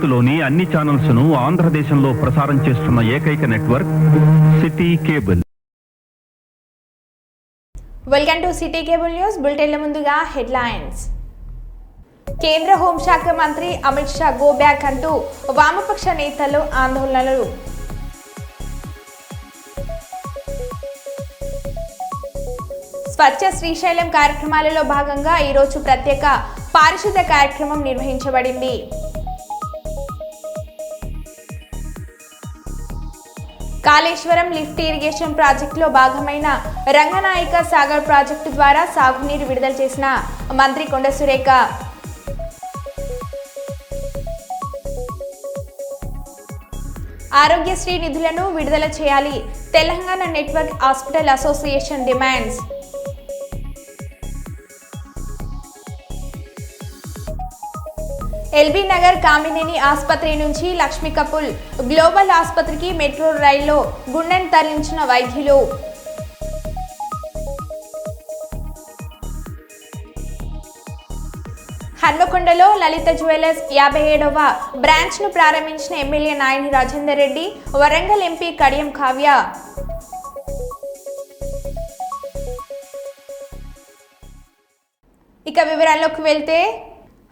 భారత్లోని అన్ని ఛానల్స్ ను ఆంధ్రదేశంలో ప్రసారం చేస్తున్న ఏకైక network city cable. Welcome to city cable news బులెటిన్ల ముందుగా హెడ్లైన్స్. కేంద్ర హోంశాఖ మంత్రి అమిత్ షా గో బ్యాక్ అంటూ వామపక్ష నేతలు ఆందోళనలు. స్వచ్ఛ శ్రీశైలం కార్యక్రమాలలో భాగంగా ఈరోజు ప్రత్యేక పారిశుద్ధ కార్యక్రమం నిర్వహించబడింది. కాళేశ్వరం లిఫ్ట్ ఇరిగేషన్ ప్రాజెక్టులో భాగమైన రంగనాయక సాగర్ ప్రాజెక్టు ద్వారా సాగునీరు విడుదల చేసిన మంత్రి కొండ సురేఖ. ఆరోగ్యశ్రీ నిధులను విడుదల చేయాలి, Telangana network hospital association demands. LB Nagar Kamineni ఆసుపత్రి నుంచి లక్ష్మీ కపుల్ గ్లోబల్ ఆసుపత్రికి మెట్రో రైల్లో గుండెను తరలించిన వైద్యులు. హన్మకొండలో లలిత జ్యువెలర్స్ 57వ బ్రాంచ్ ను ప్రారంభించిన ఎమ్మెల్యే నాయని రాజేందర్ రెడ్డి, వరంగల్ ఎంపీ కడియం కావ్య. ఇక వివరాల్లోకి వెళ్తే,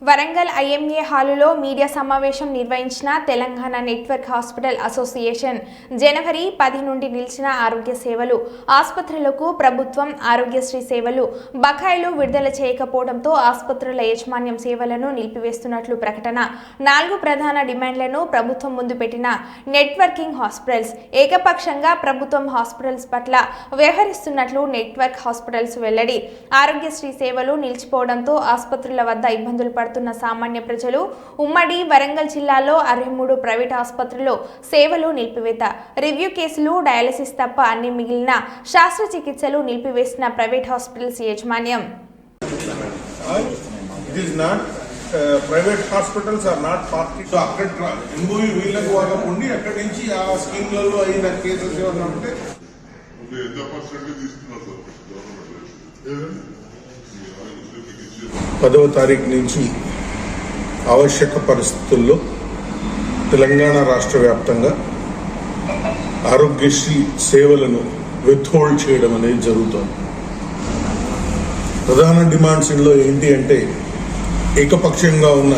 వరంగల్ ఐఎంఏ హాలులో మీడియా సమావేశం నిర్వహించిన తెలంగాణ నెట్వర్క్ హాస్పిటల్ అసోసియేషన్ జనవరి 10 నుండి నిలిచిన ఆరోగ్య సేవలు, ఆసుపత్రులకు ప్రభుత్వం ఆరోగ్యశ్రీ సేవలు బకాయిలు విడుదల చేయకపోవడంతో ఆసుపత్రుల యాజమాన్యం సేవలను నిలిపివేస్తున్నట్లు ప్రకటన. 4 ప్రధాన డిమాండ్లను ప్రభుత్వం ముందు పెట్టిన నెట్వర్కింగ్ హాస్పిటల్స్ ఏకపక్షంగా ప్రభుత్వం హాస్పిటల్స్ పట్ల వ్యవహరిస్తున్నట్లు నెట్వర్క్ హాస్పిటల్స్ వెల్లడి. ఆరోగ్యశ్రీ సేవలు నిలిచిపోవడంతో ఆసుపత్రుల వద్ద ఇబ్బందులు పడుతున్న సామాన్య ప్రజలు. ఉమ్మడి వరంగల్ జిల్లాలో 63 ప్రైవేట్ ఆసుపత్రుల్లో సేవలు నిలిపివేత. రివ్యూ కేసులు, డయాలసిస్ తప్ప అన్ని మిగిలిన శస్త్రచికిత్సలు నిలిపివేసిన ప్రైవేట్ హాస్పిటల్స్ యాజమాన్యం. Private hospitals are not party. So అక్కడ ఎంఓయూ వీళ్ళకు వాళ్ళకు ఉండి అక్కడి నుంచి ఆ స్కీమ్లలో అయిన కేసెస్ ఏమన్నా ఉంటే ఎంత పర్సెంట్ తీసుకున్నారు గవర్నమెంట్. 10వ తారీఖు నుంచి ఆవశ్యక పరిస్థితుల్లో తెలంగాణ రాష్ట్ర వ్యాప్తంగా ఆరోగ్యశ్రీ సేవలను విత్హోల్డ్ చేయడం అనేది జరుగుతోంది. ప్రధాన డిమాండ్స్ ఇందులో ఏంటి అంటే, ఏకపక్షంగా ఉన్న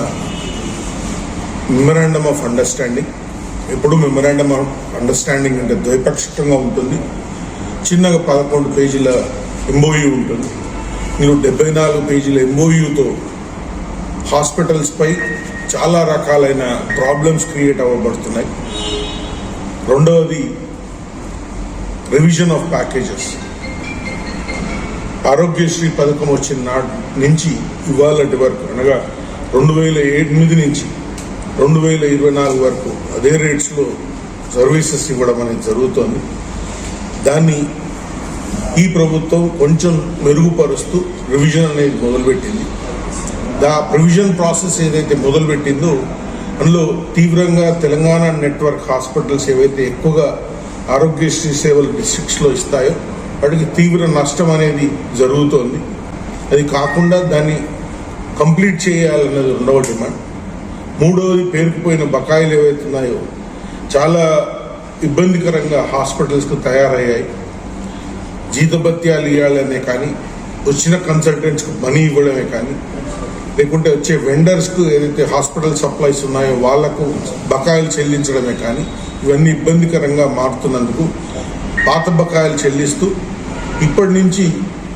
మెమరాండమ్ ఆఫ్ అండర్స్టాండింగ్. ఎప్పుడు మెమరాండమ్ ఆఫ్ అండర్స్టాండింగ్ అంటే ద్వైపాక్షికంగా ఉంటుంది. చిన్నగా 11 పేజీల ఎంఓయూ ఉంటుంది. మీరు 74 పేజీల ఎంఓయూతో హాస్పిటల్స్ పై చాలా రకాలైన ప్రాబ్లమ్స్ క్రియేట్ అవ్వబడుతున్నాయి. రెండవది రివిజన్ ఆఫ్ ప్యాకేజెస్. ఆరోగ్యశ్రీ పథకం వచ్చిన నాటి నుంచి ఇవాళటి వరకు, అనగా 2008 నుంచి 2024 వరకు అదే రేట్స్లో సర్వీసెస్ ఇవ్వడం అనేది జరుగుతోంది. దాన్ని ఈ ప్రభుత్వం కొంచెం మెరుగుపరుస్తూ రివిజన్ అనేది మొదలుపెట్టింది. ఆ రివిజన్ ప్రాసెస్ ఏదైతే మొదలుపెట్టిందో అందులో తీవ్రంగా తెలంగాణ నెట్వర్క్ హాస్పిటల్స్ ఏవైతే ఎక్కువగా ఆరోగ్యశ్రీ సేవలు డిస్ట్రిక్ట్స్లో ఇస్తాయో వాటికి తీవ్ర నష్టం అనేది జరుగుతోంది. అది కాకుండా దాన్ని కంప్లీట్ చేయాలన్నది రెండవ డిమాండ్. మూడవది పేరుకుపోయిన బకాయిలు ఏవైతున్నాయో చాలా ఇబ్బందికరంగా హాస్పిటల్స్కు తయారయ్యాయి. జీతభత్యాలు ఇవ్వాలనే కానీ, వచ్చిన కన్సల్టెంట్స్కి మనీ ఇవ్వడమే కానీ, లేకుంటే వచ్చే వెండర్స్కు ఏదైతే హాస్పిటల్ సప్లైస్ ఉన్నాయో వాళ్లకు బకాయిలు చెల్లించడమే కానీ, ఇవన్నీ ఇబ్బందికరంగా మారుతున్నందుకు పాత బకాయిలు చెల్లిస్తూ ఇప్పటి నుంచి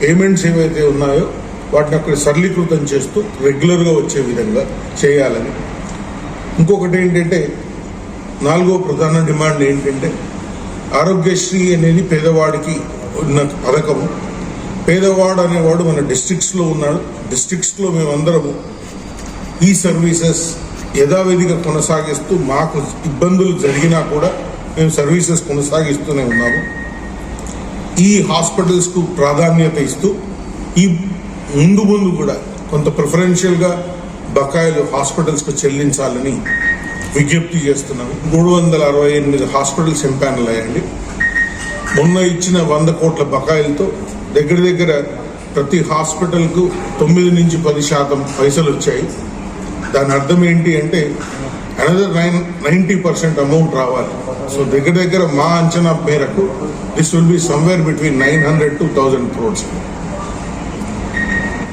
పేమెంట్స్ ఏవైతే ఉన్నాయో వాటిని అక్కడ సరళీకృతం చేస్తూ రెగ్యులర్గా వచ్చే విధంగా చేయాలని. ఇంకొకటి ఏంటంటే, 4వ ప్రధాన డిమాండ్ ఏంటంటే, ఆరోగ్యశ్రీ అనేది పేదవాడికి ఉన్న పథకము. పేదవాడు అనేవాడు మన డిస్ట్రిక్ట్స్లో ఉన్నాడు. డిస్ట్రిక్ట్స్లో మేమందరము ఈ సర్వీసెస్ యథావిధిగా కొనసాగిస్తూ, మాకు ఇబ్బందులు జరిగినా కూడా మేము సర్వీసెస్ కొనసాగిస్తూనే ఉన్నాము. ఈ హాస్పిటల్స్కు ప్రాధాన్యత ఇస్తూ ఈ ముందు కూడా కొంత ప్రిఫరెన్షియల్గా బకాయిలు హాస్పిటల్స్కు చెల్లించాలని విజ్ఞప్తి చేస్తున్నాము. 368 హాస్పిటల్స్ ఎంపానల్ అయ్యండి. మొన్న ఇచ్చిన 100 కోట్ల బకాయిలతో దగ్గర ప్రతి హాస్పిటల్కు 9 నుంచి 10% పైసలు వచ్చాయి. దాని అర్థం ఏంటి అంటే అనదర్ 90% అమౌంట్ రావాలి. సో దగ్గర దగ్గర మా అంచనా మేరకు this will be somewhere between 900 to 1000 crores.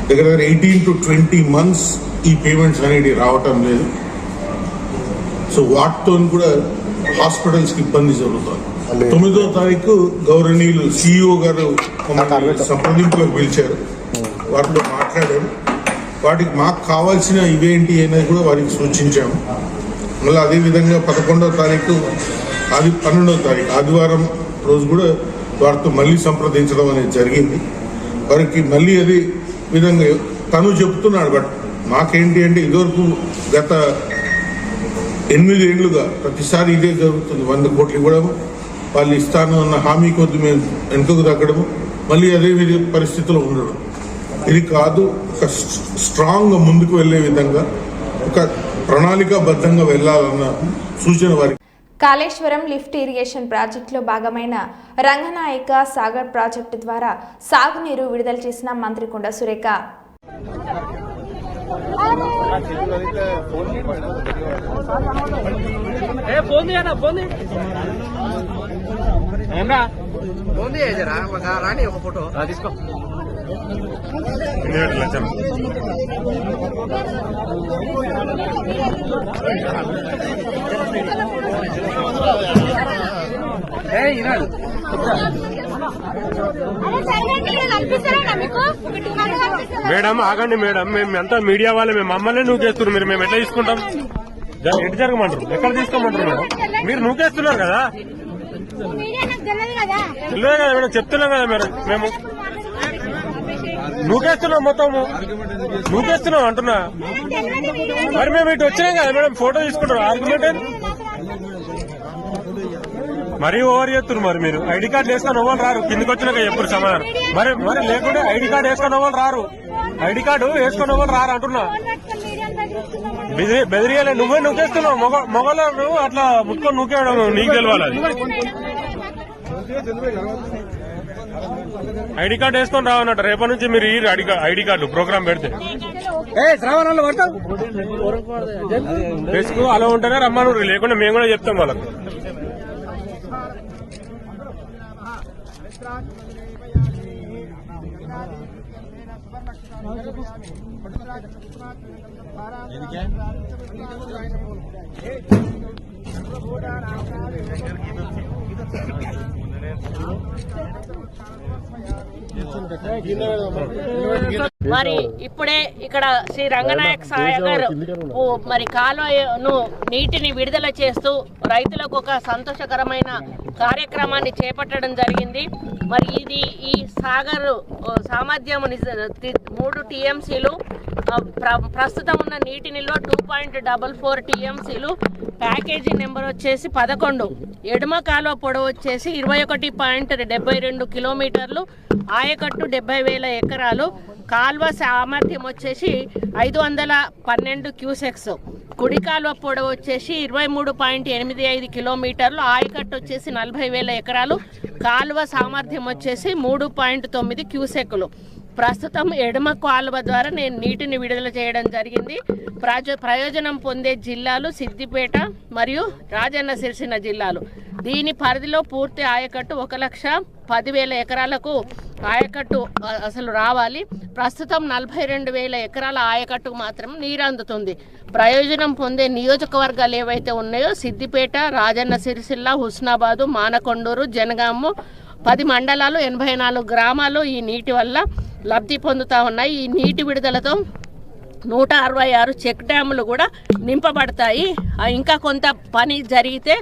దగ్గర 18 to 20 months ఈ పేమెంట్స్ అనేది రావటం లేదు. సో వాటితో కూడా హాస్పిటల్స్ కి ఇబ్బంది జరుగుతుంది. 9వ తారీఖు గౌరవనీయులు CEO గారు సంప్రదింపులకు పిలిచారు. వాటిలో మాట్లాడారు. వాటికి మాకు కావాల్సిన ఇవేంటి అనేది కూడా వారికి సూచించాము. మళ్ళీ అదేవిధంగా 11వ తారీఖు 12వ తారీఖు ఆదివారం రోజు కూడా వారితో మళ్ళీ సంప్రదించడం అనేది జరిగింది. వారికి మళ్ళీ అదే విధంగా తను చెప్తున్నాడు. బట్ మాకేంటి అంటే ఇదివరకు గత 8 ఏళ్లుగా ప్రతిసారి ఇదే జరుగుతుంది. 100 కోట్లు ఇవ్వడము, వాళ్ళు ఇస్తాను అన్న హామీ కొద్ది మేము వెనుకకు తగ్గడము, మళ్ళీ అదే పరిస్థితిలో ఉండడం. ఇది కాదు. ఒక స్ట్రాంగ్ ముందుకు వెళ్లే విధంగా ఒక ప్రణాళికాబద్ధంగా వెళ్లాలన్న సూచన వారికి. కాళేశ్వరం లిఫ్ట్ ఇరిగేషన్ ప్రాజెక్టులో భాగమైన రంగనాయక సాగర్ ప్రాజెక్టు ద్వారా సాగునీరు విడుదల చేసిన మంత్రి కొండ సురేఖ. మేడం ఆగండి మేడం, మేము ఎంత మీడియా వాళ్ళే, మేము మమ్మల్ని నూకేస్తున్నారు. మీరు మేము ఎట్లా తీసుకుంటాం? ఎటు జరగమంటారు? ఎక్కడ తీసుకోమంటారు మేడం? మీరు నూకేస్తున్నారు కదా, తెలియదు కదా మేడం, చెప్తున్నాం కదా మేడం. మేము నూకేస్తున్నాం, మొత్తము నూకేస్తున్నాం అంటున్నా. మరి మేము ఇటు వచ్చినాం కదా మేడం, ఫోటో తీసుకుంటారు. ఆర్గ్యుమెంట్ మరీ ఓవర్ చేస్తున్నారు. మరి మీరు ఐడి కార్డు వేసుకొని అవ్వాలి రారు, కిందకి వచ్చినాక ఎప్పుడు సమాధానం. మరి లేకుంటే ఐడి కార్డు వేసుకొని అవ్వాలి రారు, ఐడి కార్డు వేసుకొని అవ్వాలి రారు అంటున్నా. బెదిరియాలే, నువ్వే నూకేస్తున్నావు. మొగలు అట్లా ముట్టుకొని నూకేయడం నీకు తెలియాలి. ఐడి కార్డు వేసుకొని రావన్నట్టు. రేపటి నుంచి మీరు ఈ ఐడి కార్డు ప్రోగ్రామ్ పెడితే వేసుకు అలా ఉంటేనే రమ్మను, లేకుండా మేము కూడా చెప్తాం వాళ్ళకు. మరి ఇప్పుడే ఇక్కడ శ్రీ రంగనాయక సాగర్ మరి కాలువను నీటిని విడుదల చేస్తూ రైతులకు ఒక సంతోషకరమైన కార్యక్రమాన్ని చేపట్టడం జరిగింది. మరి ఇది ఈ సాగర్ సామర్థ్యం 3 TMCలు, ప్రస్తుతం ఉన్న నీటి నిల్వ 2.44 TMCలు, ప్యాకేజీ నెంబర్ వచ్చేసి 11, ఎడమ కాలువ పొడవు వచ్చేసి 21.72 కిలోమీటర్లు, ఆయకట్టు 70,000 ఎకరాలు, కాల్వ సామర్థ్యం వచ్చేసి 512 క్యూసెక్స్, కుడి కాలువ పొడవు వచ్చేసి 23.85 కిలోమీటర్లు, ఆయకట్టు వచ్చేసి 40,000 ఎకరాలు, కాలువ సామర్థ్యం వచ్చేసి 3.9 క్యూసెక్లు. ప్రస్తుతం ఎడమ కాలువ ద్వారా నేను నీటిని విడుదల చేయడం జరిగింది. ప్రయోజనం పొందే జిల్లాలు సిద్దిపేట మరియు రాజన్న సిరిసిల్ల జిల్లాలు. దీని పరిధిలో పూర్తి ఆయకట్టు 1,10,000 ఎకరాలకు ఆయకట్టు అసలు రావాలి. ప్రస్తుతం 42,000 ఎకరాల ఆయకట్టుకు మాత్రం నీరు అందుతుంది. ప్రయోజనం పొందే నియోజకవర్గాలు ఏవైతే ఉన్నాయో సిద్దిపేట, రాజన్న సిరిసిల్ల, హుస్నాబాదు, మానకొండూరు, జనగాము 10 మండలాలు, 84 గ్రామాలు ఈ నీటి వల్ల లబ్ధి పొందుతూ ఉన్నాయి. ఈ నీటి విడుదలతో 166 చెక్ డ్యాములు కూడా నింపబడతాయి. ఇంకా కొంత పని జరిగితే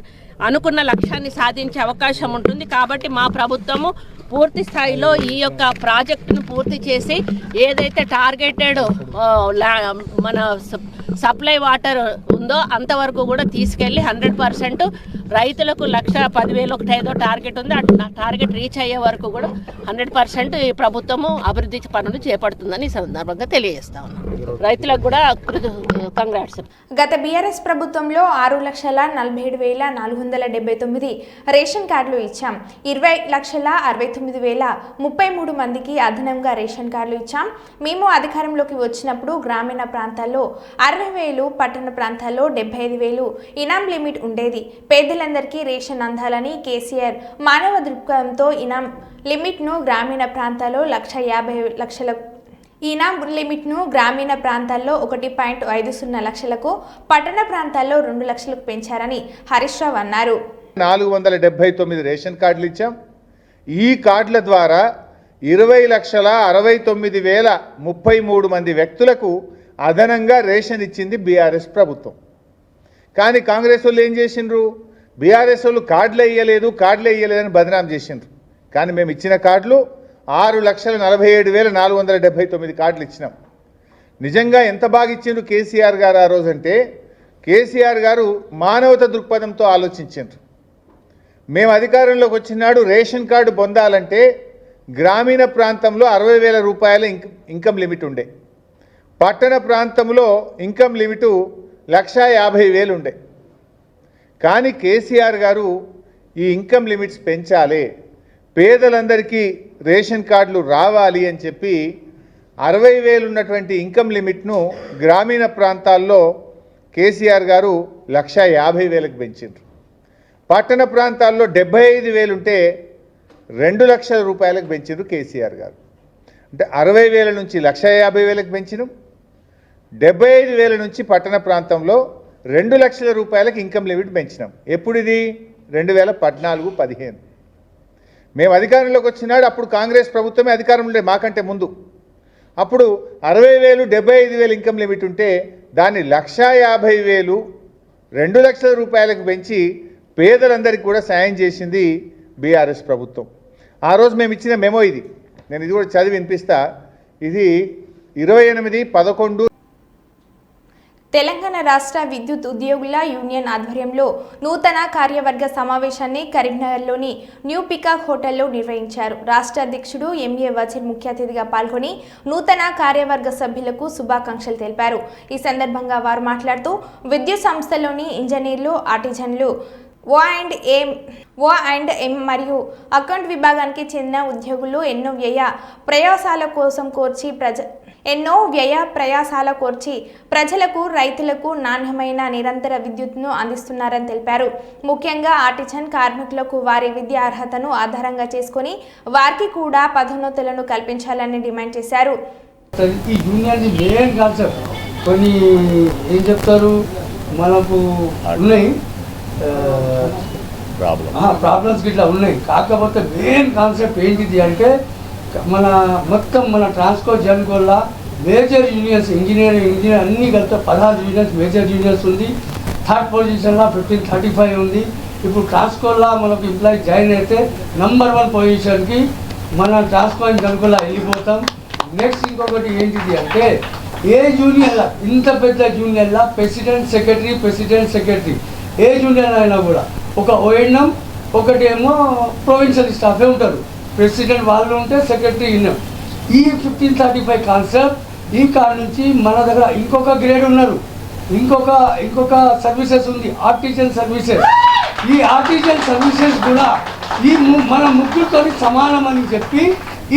అనుకున్న లక్ష్యాన్ని సాధించే అవకాశం ఉంటుంది. కాబట్టి మా ప్రభుత్వము పూర్తి స్థాయిలో ఈ యొక్క ప్రాజెక్టును పూర్తి చేసి ఏదైతే టార్గెటెడ్ మన సప్లై వాటర్ ఉందో అంతవరకు కూడా తీసుకెళ్లి 100% రైతులకు 1,10,000 ఒకటి ఏదో టార్గెట్ ఉంది. ఆ టార్గెట్ రీచ్ అయ్యే వరకు కూడా 100% ఈ ప్రభుత్వము అభివృద్ధి పనులు చేపడుతుందని ఈ సందర్భంగా తెలియజేస్తా ఉన్నాం. రైతులకు కూడా కంగ్రాట్స్. గత బీఆర్ఎస్ ప్రభుత్వంలో 6,47,479 రేషన్ కార్డులు ఇచ్చాం. 20,69,033 మందికి అదనంగా రేషన్ కార్డులు ఇచ్చాం. మేము అధికారంలోకి వచ్చినప్పుడు గ్రామీణ ప్రాంతాల్లో 60 40,000, పట్టణ ప్రాంతాల్లో 75,000 ఇనాం లిమిట్ ఉండేది. పేదలందరికీ రేషన్ అందాలని కేసీఆర్ మానవ దృక్పథంతో ఇనాం లిమిట్ను గ్రామీణ ప్రాంతాల్లో 1,50,000 ఇనాం లిమిట్ను గ్రామీణ ప్రాంతాల్లో 1.50 లక్షలకు, పట్టణ ప్రాంతాల్లో 2 లక్షలకు పెంచారని హరీష్ రావు అన్నారు. 479 రేషన్ కార్డులు ఇచ్చాం. ఈ కార్డుల ద్వారా 20,69,033 మంది వ్యక్తులకు అదనంగా రేషన్ ఇచ్చింది బీఆర్ఎస్ ప్రభుత్వం. కానీ కాంగ్రెస్ వాళ్ళు ఏం చేసిండ్రు? బీఆర్ఎస్ వాళ్ళు కార్డులే ఇయ్యలేదని బదనాం చేసిండ్రు. కానీ మేము ఇచ్చిన కార్డులు 6,47,479 కార్డులు ఇచ్చినాం. నిజంగా ఎంత బాగా ఇచ్చిండ్రు కేసీఆర్ గారు ఆ రోజంటే, కేసీఆర్ గారు మానవత దృక్పథంతో ఆలోచించిండ్రు. మేము అధికారంలోకి వచ్చినాడు రేషన్ కార్డు పొందాలంటే గ్రామీణ ప్రాంతంలో 60,000 రూపాయల ఇన్కమ్ లిమిట్ ఉండే, పట్టణ ప్రాంతంలో ఇన్కమ్ లిమిటు 1,50,000 ఉండే. కానీ కేసీఆర్ గారు ఈ ఇన్కమ్ లిమిట్స్ పెంచాలి, పేదలందరికీ రేషన్ కార్డులు రావాలి అని చెప్పి 60,000 ఉన్నటువంటి ఇన్కమ్ లిమిట్ను గ్రామీణ ప్రాంతాల్లో కేసీఆర్ గారు 1,50,000కి పెంచిండ్రు. పట్టణ ప్రాంతాల్లో 75,000 ఉంటే 2 లక్షల రూపాయలకు పెంచిండ్రు కేసీఆర్ గారు. అంటే 60,000 నుంచి 1,50,000కి పెంచినాం. 75,000 నుంచి పట్టణ ప్రాంతంలో 2 లక్షల రూపాయలకు ఇన్కమ్ లిమిట్ పెంచినాం. ఎప్పుడు ఇది? 2014-15 మేము అధికారంలోకి వచ్చినాడు. అప్పుడు కాంగ్రెస్ ప్రభుత్వమే అధికారంలో ఉండే, మాకంటే ముందు. అప్పుడు 60,000, 75,000 ఇన్కమ్ లిమిట్ ఉంటే దాన్ని 1,50,000, 2 లక్షల రూపాయలకు పెంచి పేదలందరికీ కూడా సాయం చేసింది బీఆర్ఎస్ ప్రభుత్వం. ఆ రోజు మేము ఇచ్చిన మెమో ఇది. నేను ఇది కూడా చదివి వినిపిస్తా. ఇది 28/11. తెలంగాణ రాష్ట్ర విద్యుత్ ఉద్యోగుల యూనియన్ ఆధ్వర్యంలో నూతన కార్యవర్గ సమావేశాన్ని కరీంనగర్లోని న్యూ పికాక్ హోటల్లో నిర్వహించారు. రాష్ట్ర అధ్యక్షుడు ఎంఏ వజీర్ ముఖ్య అతిథిగా పాల్గొని నూతన కార్యవర్గ సభ్యులకు శుభాకాంక్షలు తెలిపారు. ఈ సందర్భంగా వారు మాట్లాడుతూ విద్యుత్ సంస్థలోని ఇంజనీర్లు, ఆర్టిజన్లు, ఓ అండ్ ఎం మరియు అకౌంట్ విభాగానికి చెందిన ఉద్యోగులు ఎన్నో వ్యయ ప్రయాసాల కోర్చి ప్రజలకు, రైతులకు నాణ్యమైన నిరంతర విద్యుత్ను అందిస్తున్నారని తెలిపారు. ముఖ్యంగా ఆర్టిజన్ కార్మికులకు వారి విద్యా అర్హతను ఆధారంగా చేసుకుని వారికి కూడా పదోన్నతులను కల్పించాలని డిమాండ్ చేశారు. ఈ యూనియన్ మెయిన్ కాన్సెప్ట్ కొన్ని ఏం చెప్తారు, మనకు ఉన్నాయి ప్రాబ్లమ్స్ ఇట్లా ఉన్నాయి. కాకపోతే మెయిన్ కాన్సెప్ట్ ఏంటిది అంటే మన ట్రాన్స్కో జన్కోల్లా మేజర్ యూనియన్స్ ఇంజనీర్ అన్నీ కలిపి 16 యూనియన్స్ మేజర్ యూనియన్స్ ఉంది. థర్డ్ పొజిషన్లో 1535 ఉంది. ఇప్పుడు ట్రాన్స్కోల్లా మనకు ఎంప్లాయీ జాయిన్ అయితే నంబర్ 1 పొజిషన్కి మన ట్రాన్స్కో జన్కోల్లా వెళ్ళిపోతాం. నెక్స్ట్ ఇంకొకటి ఏంటిది అంటే ఏ యూనియన్లా, ఇంత పెద్ద యూనియన్లా ప్రెసిడెంట్ సెక్రటరీ ఏ యూనియన్ అయినా కూడా ఒక ఓఎన్ఎం, ఒకటేమో ప్రొవిన్షియల్ స్టాఫే ఉంటారు. ప్రెసిడెంట్ వాళ్ళు ఉంటే సెక్రటరీ ఇన్నం. ఈ 1535 కాన్సెప్ట్ ఈ కాడ నుంచి మన దగ్గర ఇంకొక గ్రేడ్ ఉన్నారు, ఇంకొక సర్వీసెస్ ఉంది, ఆర్టిజన్ సర్వీసెస్. ఈ ఆర్టిజన్ సర్వీసెస్ కూడా ఈ మన ముగ్గురితో సమానం అని చెప్పి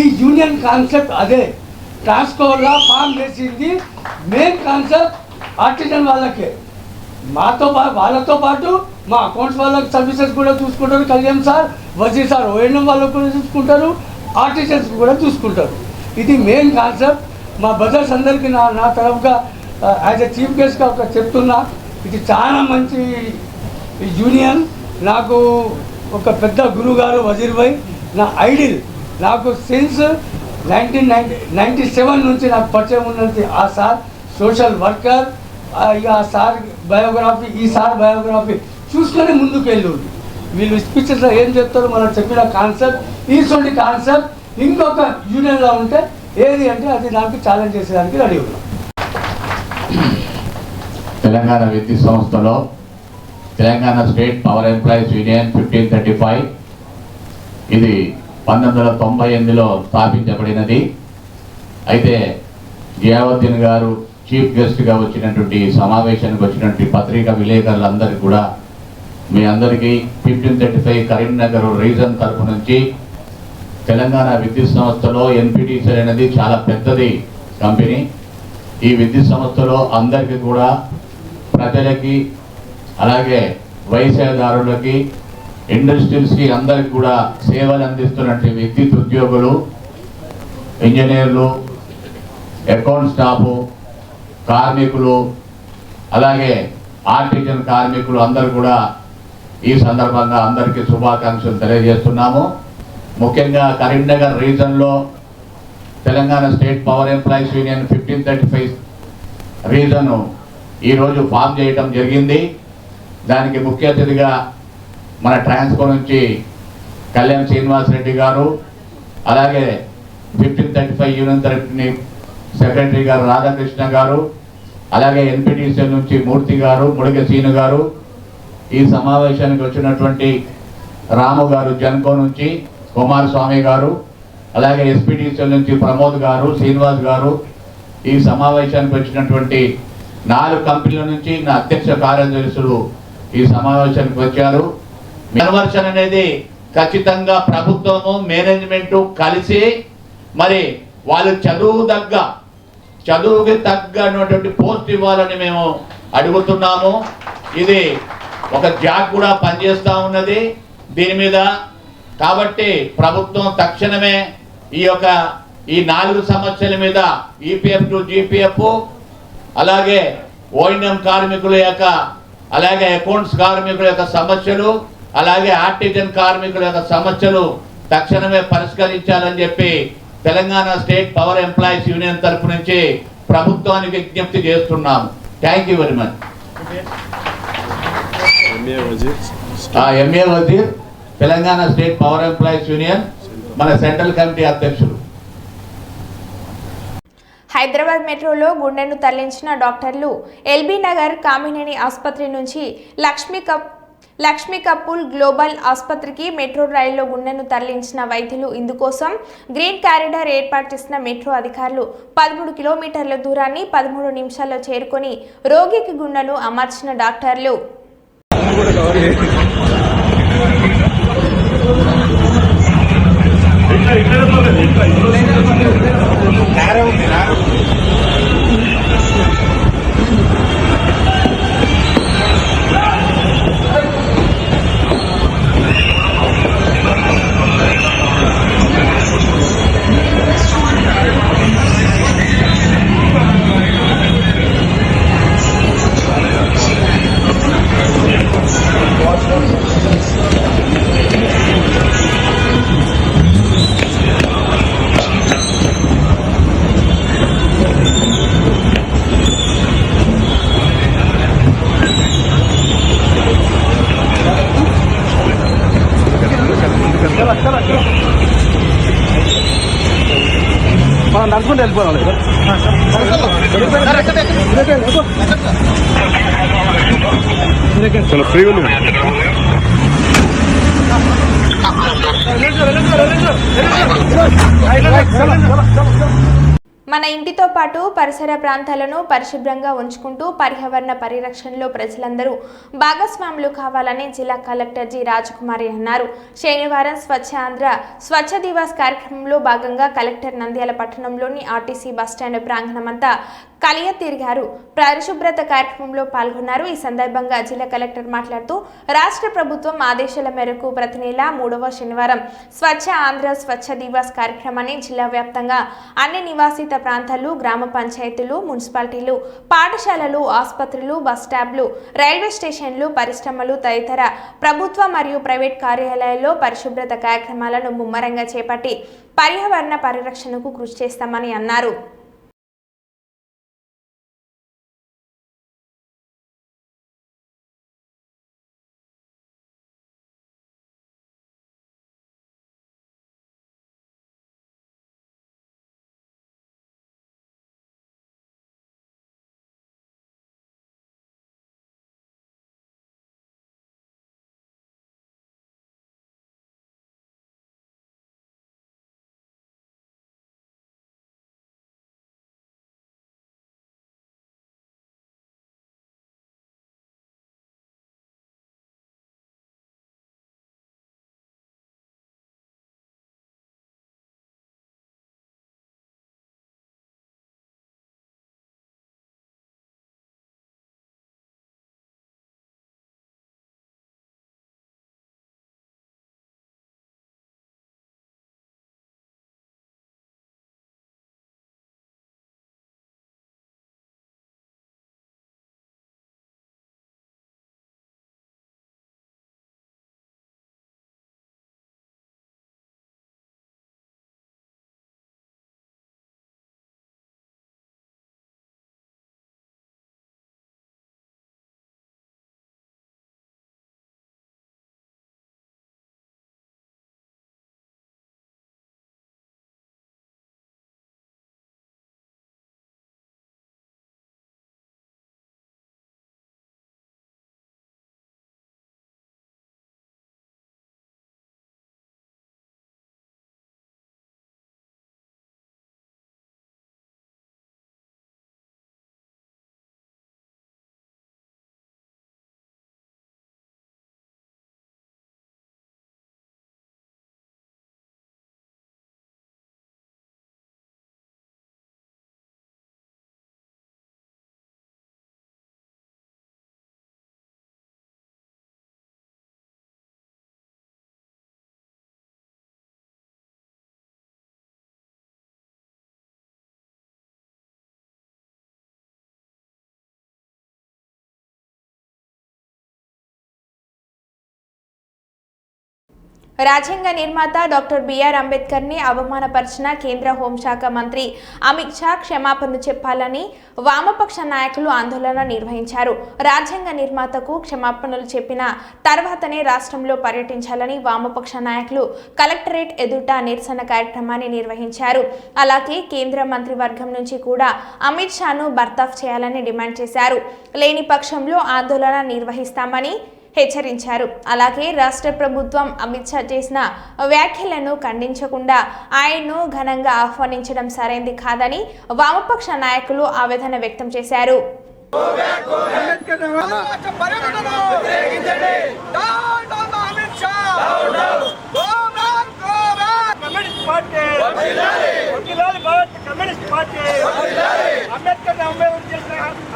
ఈ యూనియన్ కాన్సెప్ట్ అదే. ట్రాన్స్కోలా ఫామ్ చేసింది మెయిన్ కాన్సెప్ట్ ఆర్టిజన్ వాళ్ళకే. వాళ్ళతో పాటు మా అకౌంట్స్ వాళ్ళకి సర్వీసెస్ కూడా చూసుకుంటారు Kalyan sir, Wazir sir, ONM వాళ్ళకు కూడా చూసుకుంటారు, ఆర్టిజన్స్ కూడా చూసుకుంటారు. ఇది మెయిన్ కాన్సెప్ట్. మా బ్రదర్స్ అందరికీ నా తరఫుగా యాజ్ ఎ చీఫ్ గెస్ట్గా ఒక చెప్తున్నా, ఇది చాలా మంచి యూనియన్. నాకు ఒక పెద్ద గురువు గారు వజీర్ భాయ్ నా ఐడియల్. నాకు సిన్స్ 1997 నుంచి నాకు పరిచయం ఉన్నది ఆ సార్, సోషల్ వర్కర్. ఇక ఆ సార్ బయోగ్రఫీ, ఈ సార్ బయోగ్రఫీ చూసుకొని ముందుకు వెళ్ళి వీళ్ళు స్పీచెస్లో ఏం చెప్తారో మనం చెప్పిన కాన్సెప్ట్, ఈసోటి కాన్సెప్ట్ ఇంకొక యూనియన్లో ఉంటే ఏది అంటే అది నాకు ఛాలెంజ్ చేసేదానికి రెడీ ఉన్నాం. తెలంగాణ విద్యుత్ సంస్థలో Telangana state power employees union 1535 ఇది 1998లో స్థాపించబడినది. అయితే జియావుద్దీన్ గారు చీఫ్ గెస్ట్గా వచ్చినటువంటి సమావేశానికి వచ్చినటువంటి పత్రికా విలేకరులందరికీ కూడా మీ అందరికీ 1535 కరీంనగర్ రీజన్ తరఫు నుంచి తెలంగాణ విద్యుత్ సంస్థలో ఎన్పిటిసి అనేది చాలా పెద్దది కంపెనీ. ఈ విద్యుత్ సంస్థలో అందరికీ కూడా ప్రజలకి అలాగే వైద్యదారులకి ఇండస్ట్రీస్కి అందరికి కూడా సేవలు అందిస్తున్నట్టు విద్యుత్ ఉద్యోగులు, ఇంజనీర్లు, అకౌంట్ స్టాఫ్, కార్మికులు, అలాగే ఆర్టిజన్ కార్మికులు అందరూ కూడా ఈ సందర్భంగా అందరికీ శుభాకాంక్షలు తెలియజేస్తున్నాము. ముఖ్యంగా కరీంనగర్ రీజన్లో Telangana state power employees union 1535 region ఈరోజు ఫామ్ చేయడం జరిగింది. దానికి ముఖ్య అతిథిగా మన ట్రాన్స్కో నుంచి కళ్యాణ్ శ్రీనివాస్ రెడ్డి గారు, అలాగే 1535 యూనియన్ తరఫుని సెక్రటరీ గారు రాధాకృష్ణ గారు, అలాగే ఎన్పిటిసిఎల్ నుంచి మూర్తి గారు, ముడిగ సీను గారు, ఈ సమావేశానికి వచ్చినటువంటి రాము గారు జన్కో నుంచి, కుమారస్వామి గారు, అలాగే ఎస్పీటీసీఎల్ నుంచి ప్రమోద్ గారు, శ్రీనివాస్ గారు, ఈ సమావేశానికి వచ్చినటువంటి 4 కంపెనీల నుంచి నా అధ్యక్ష కార్యదర్శులు ఈ సమావేశానికి వచ్చారు. కన్వర్షన్ అనేది ఖచ్చితంగా ప్రభుత్వము మేనేజ్మెంటు కలిసి మరి వాళ్ళు చదువుకి తగ్గటువంటి పోస్ట్ ఇవ్వాలని మేము అడుగుతున్నాము. ఇది ఒక జాబ్ కూడా పనిచేస్తూ ఉన్నది దీని మీద. కాబట్టి ప్రభుత్వం తక్షణమే ఈ 4 సమస్యల మీద ఈపీఎఫ్ టు జీపీఎఫ్, అలాగే ఓఎన్ఎం కార్మికుల యొక్క, అలాగే అకౌంట్స్ కార్మికుల యొక్క సమస్యలు, అలాగే ఆర్టిజన్ కార్మికుల యొక్క సమస్యలు తక్షణమే పరిష్కరించాలని చెప్పి Telangana state power employees union తరఫు నుంచి ప్రభుత్వానికి విజ్ఞప్తి చేస్తున్నాము. Thank you very much. MA Wazir, Telangana state power employees union, మన సెంట్రల్ కమిటీ అధ్యక్షులు. హైదరాబాద్ మెట్రోలో గుండెను తరలించిన డాక్టర్లు ఎల్బీ నగర్ కామినేని ఆసుపత్రి నుంచి లక్ష్మీ కపూల్ గ్లోబల్ ఆసుపత్రికి మెట్రో రైల్లో గుండెను తరలించిన వైద్యులు. ఇందుకోసం గ్రీన్ కారిడార్ ఏర్పాటు చేసిన మెట్రో అధికారులు 13 కిలోమీటర్ల దూరాన్ని 13 నిమిషాల్లో చేరుకొని రోగికి గుండెను అమర్చిన డాక్టర్లు మనం నడుచుకుంటూ వెళ్ళిపోవాలి. చాలా ఫ్రీగా ఉంది. మన ఇంటితో పాటు పరిసర ప్రాంతాలను పరిశుభ్రంగా ఉంచుకుంటూ పర్యావరణ పరిరక్షణలో ప్రజలందరూ భాగస్వాములు కావాలని జిల్లా కలెక్టర్ జి రాజకుమారి అన్నారు. శనివారం స్వచ్ఛ ఆంధ్ర స్వచ్ఛ దివాస్ కార్యక్రమంలో భాగంగా కలెక్టర్ నంద్యాల పట్టణంలోని ఆర్టీసీ బస్టాండ్ ప్రాంగణమంతా కలియ తిరిగారు. పరిశుభ్రత కార్యక్రమంలో పాల్గొన్నారు. ఈ సందర్భంగా జిల్లా కలెక్టర్ మాట్లాడుతూ రాష్ట్ర ప్రభుత్వం ఆదేశాల మేరకు ప్రతి నెల 3వ శనివారం స్వచ్ఛ ఆంధ్ర స్వచ్ఛ దివాస్ కార్యక్రమాన్ని జిల్లా వ్యాప్తంగా అన్ని నివాసిత ప్రాంతాలు, గ్రామ పంచాయతీలు, మున్సిపాలిటీలు, పాఠశాలలు, ఆసుపత్రులు, బస్ స్టాప్లు, రైల్వే స్టేషన్లు, పరిశ్రమలు తదితర ప్రభుత్వ మరియు ప్రైవేట్ కార్యాలయాల్లో పరిశుభ్రత కార్యక్రమాలను ముమ్మరంగా చేపట్టి పర్యావరణ పరిరక్షణకు కృషి చేస్తామని అన్నారు. రాజ్యాంగ నిర్మాత డాక్టర్ బిఆర్ అంబేద్కర్ని అవమానపరిచిన కేంద్ర హోంశాఖ మంత్రి అమిత్ షా క్షమాపణలు చెప్పాలని వామపక్ష నాయకులు ఆందోళన నిర్వహించారు. రాజ్యాంగ నిర్మాతకు క్షమాపణలు చెప్పిన తర్వాతనే రాష్ట్రంలో పర్యటించాలని వామపక్ష నాయకులు కలెక్టరేట్ ఎదుట నిరసన కార్యక్రమాన్ని నిర్వహించారు. అలాగే కేంద్ర మంత్రివర్గం నుంచి కూడా అమిత్ షాను బర్తాఫ్ చేయాలని డిమాండ్ చేశారు. లేని పక్షంలో ఆందోళన నిర్వహిస్తామని హెచ్చరించారు. అలాగే రాష్ట్ర ప్రభుత్వం అమిత్ షా చేసిన వ్యాఖ్యలను ఖండించకుండా ఆయన్ను ఘనంగా ఆహ్వానించడం సరైంది కాదని వామపక్ష నాయకులు ఆవేదన వ్యక్తం చేశారు.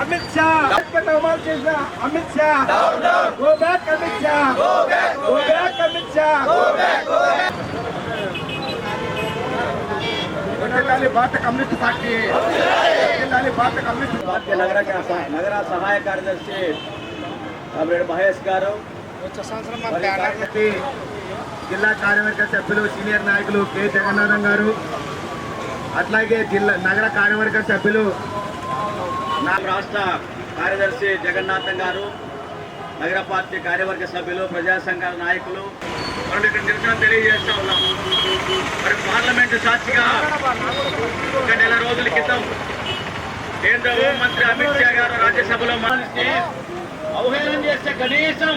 Amit Shah Amit Shah go back Amit Shah go back Amit Shah భారత కమ్యూనిస్ట్ పార్టీ భారత కమ్యూనిస్ట్ పార్టీ నగర సహాయ కార్యదర్శి కామ్రేడ్ మహేష్ గారు, జిల్లా కార్యవర్గ సభ్యులు సీనియర్ నాయకులు కె జగన్నాథం గారు, అట్లాగే జిల్లా నగర కార్యవర్గ సభ్యులు రాష్ట్ర కార్యదర్శి జగన్నాథం గారు, నగర పార్టీ కార్యవర్గ సభ్యులు, ప్రజా సంఘాల నాయకులు మనం ఇక్కడ నిరసన తెలియజేస్తా ఉన్నాం. మరి పార్లమెంటు సాక్షిగా ఒక నెల రోజుల క్రితం కేంద్ర హోంమంత్రి అమిత్ షా గారు రాజ్యసభలో మాట్లాడి అవహేళన చేస్తే కనీసం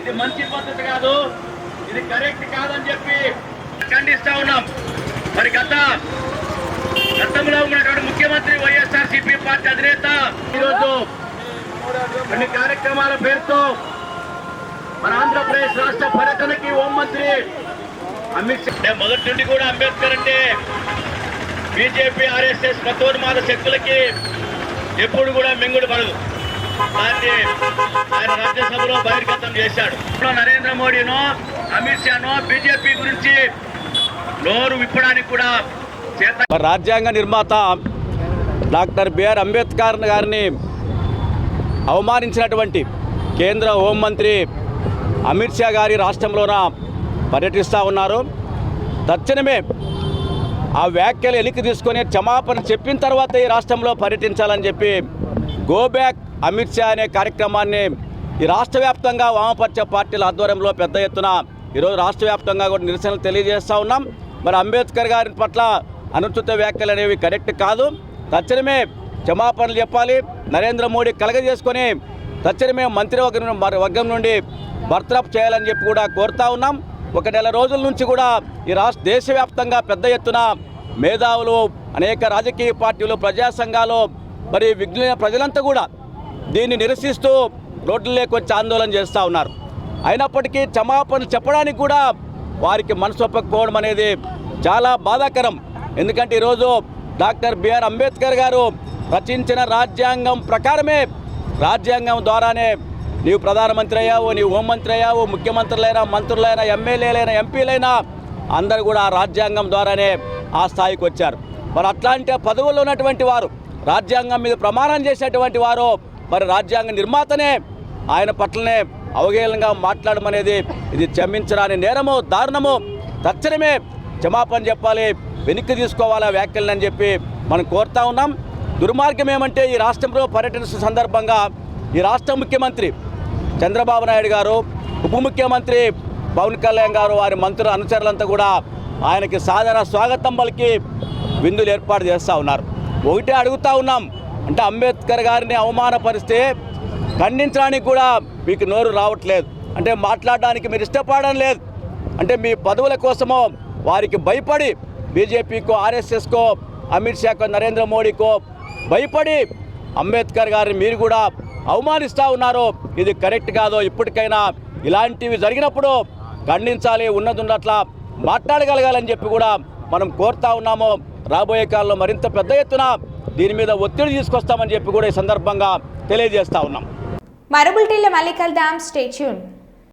ఇది మంచి పద్ధతి కాదు, ఇది కరెక్ట్ కాదని చెప్పి ఖండిస్తా ఉన్నాం. మరి గతంలో ఉన్నటువంటి ముఖ్యమంత్రి వైఎస్ఆర్సీపీ పార్టీ అధినేత ఈరోజు కొన్ని కార్యక్రమాల పేరుతో మన ఆంధ్రప్రదేశ్ రాష్ట్ర పర్యటనకి హోంమంత్రి అమిత్ షా మొదటి నుండి కూడా అంబేద్కర్ అంటే బీజేపీ ఆర్ఎస్ఎస్ మతోన్మాద శక్తులకి ఎప్పుడు కూడా మింగుడు పడదు. ఆయన రాజ్యసభలో బహిర్గతం చేశాడు. నరేంద్ర మోడీనో అమిత్ షానో బీజేపీ గురించి నోరు విప్పడానికి కూడా రాజ్యాంగ నిర్మాత డాక్టర్ బిఆర్ అంబేద్కర్ గారిని అవమానించినటువంటి కేంద్ర హోంమంత్రి అమిత్ షా గారి రాష్ట్రంలోన పర్యటిస్తూ ఉన్నారు. తక్షణమే ఆ వ్యాఖ్యలు వెనక్కి తీసుకొని క్షమాపణ చెప్పిన తర్వాత ఈ రాష్ట్రంలో పర్యటించాలని చెప్పి గో బ్యాక్ అమిత్ షా అనే కార్యక్రమాన్ని ఈ రాష్ట్ర వ్యాప్తంగా వామపక్ష పార్టీల ఆధ్వర్యంలో పెద్ద ఎత్తున ఈరోజు రాష్ట్ర వ్యాప్తంగా కూడా నిరసనలు తెలియజేస్తూ ఉన్నాం. మరి అంబేద్కర్ గారి పట్ల అనుచిత వ్యాఖ్యలు అనేవి కరెక్ట్ కాదు. తక్షణమే క్షమాపణలు చెప్పాలి. నరేంద్ర మోడీ కలగజేసుకొని తక్షణమే మంత్రివర్గం నుండి బర్తరఫ్ చేయాలని చెప్పి కూడా కోరుతా ఉన్నాం. ఒక నెల రోజుల నుంచి కూడా ఈ దేశవ్యాప్తంగా పెద్ద ఎత్తున మేధావులు, అనేక రాజకీయ పార్టీలు, ప్రజా సంఘాలు, మరి విజ్ఞాన ప్రజలంతా కూడా దీన్ని నిరసిస్తూ రోడ్లలోకి వచ్చి ఆందోళన చేస్తూ ఉన్నారు. అయినప్పటికీ క్షమాపణలు చెప్పడానికి కూడా వారికి మనసు ఒప్పకపోవడం అనేది చాలా బాధాకరం. ఎందుకంటే ఈరోజు డాక్టర్ బిఆర్ అంబేద్కర్ గారు రచించిన రాజ్యాంగం ప్రకారమే, రాజ్యాంగం ద్వారానే నీవు ప్రధానమంత్రి అయ్యావు, నీవు హోంమంత్రి అయ్యావు, ముఖ్యమంత్రులైనా, మంత్రులైనా, ఎమ్మెల్యేలైనా, ఎంపీలైనా అందరూ కూడా రాజ్యాంగం ద్వారానే ఆ స్థాయికి వచ్చారు. మరి అట్లాంటి పదవుల్లో ఉన్నటువంటి వారు, రాజ్యాంగం మీద ప్రమాణం చేసేటువంటి వారు, మరి రాజ్యాంగ నిర్మాతనే ఆయన పట్లనే అవహేళనగా మాట్లాడడం అనేది ఇది క్షమించరాని నేరము, దారుణము. తక్షణమే క్షమాపణ చెప్పాలి, వెనక్కి తీసుకోవాలా వ్యాఖ్యలని చెప్పి మనం కోరుతా ఉన్నాం. దుర్మార్గం ఏమంటే ఈ రాష్ట్రంలో పర్యటన సందర్భంగా ఈ రాష్ట్ర ముఖ్యమంత్రి చంద్రబాబు నాయుడు గారు, ఉప ముఖ్యమంత్రి పవన్ కళ్యాణ్ గారు, వారి మంత్రుల అనుచరులంతా కూడా ఆయనకి సాధారణ స్వాగతం పలికి విందులు ఏర్పాటు చేస్తూ ఉన్నారు. ఒకటే అడుగుతూ ఉన్నాం, అంటే అంబేద్కర్ గారిని అవమానపరిస్తే ఖండించడానికి కూడా మీకు నోరు రావట్లేదు, అంటే మాట్లాడడానికి మీరు ఇష్టపడడం లేదు, అంటే మీ పదవుల కోసమో వారికి భయపడి బీజేపీకో, ఆర్ఎస్ఎస్కో, అమిత్ షాకో, నరేంద్ర మోడీకో భయపడి అంబేద్కర్ గారిని మీరు కూడా అవమానిస్తూ ఉన్నారు. ఇది కరెక్ట్ కాదో. ఇప్పటికైనా ఇలాంటివి జరిగినప్పుడు ఖండించాలి, ఉన్నట్లా మాట్లాడగలగాలని చెప్పి కూడా మనం కోరుతా ఉన్నాము. రాబోయే కాలంలో మరింత పెద్ద ఎత్తున దీని మీద ఒత్తిడి తీసుకొస్తామని చెప్పి కూడా ఈ సందర్భంగా తెలియజేస్తా ఉన్నాం. మరో బులెటిన్లో మళ్ళీ కలుద్దాం. Stay tune.